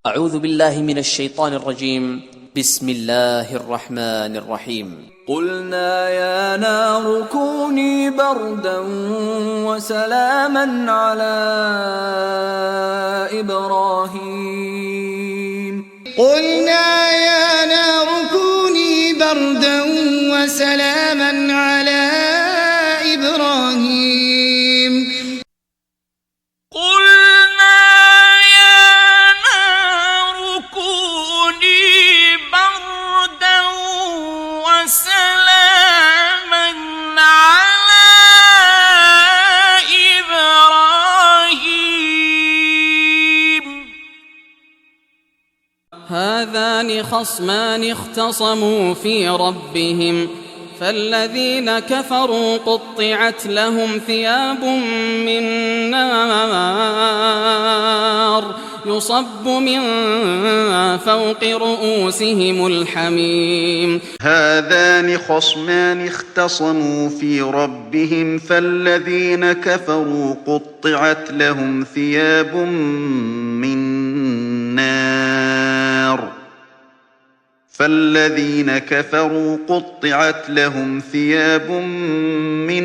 أعوذ بالله من الشيطان الرجيم. بسم الله الرحمن الرحيم. قلنا يا نار كوني بردا وسلاما على إبراهيم. قلنا يا نار كوني بردا وسلاما على إبراهيم. قلنا يا نار كوني بردا وسلاما على إبراهيم. هذان خصمان اختصموا في ربهم فالذين كفروا قطعت لهم ثياب من نار يصب من فوق رؤوسهم الحميم. هذان خصمان اختصموا في ربهم فالذين كفروا قطعت لهم ثياب من نار فالذين كفروا قطعت لهم ثياب من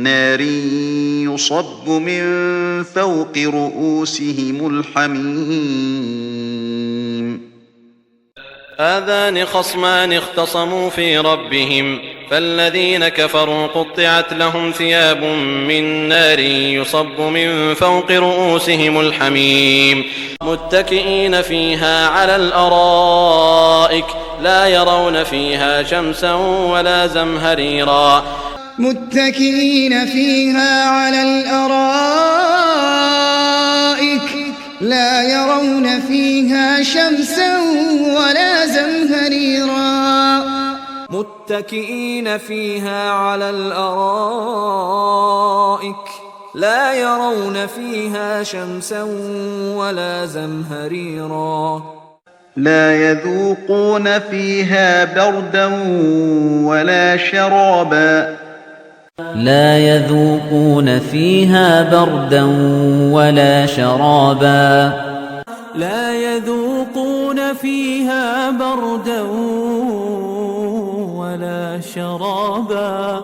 نار يصب من فوق رؤوسهم الحميم. هذان خصمان اختصموا في ربهم فالذين كفروا قطعت لهم ثياب من نار يصب من فوق رؤوسهم الحميم. متكئين فيها على الأرائك لا يرون فيها شمسا ولا زمهريرا. متكئين فيها على الأرائك لا يرون فيها شمسا ولا زمهريرا. متكئين فيها على الأرائك لا يرون فيها شمسا ولا زمهريرا. لا يذوقون فيها بردا ولا شرابا. لا يذوقون فيها بردا ولا شرابا. لا يذوقون فيها بردا ولا شرابا.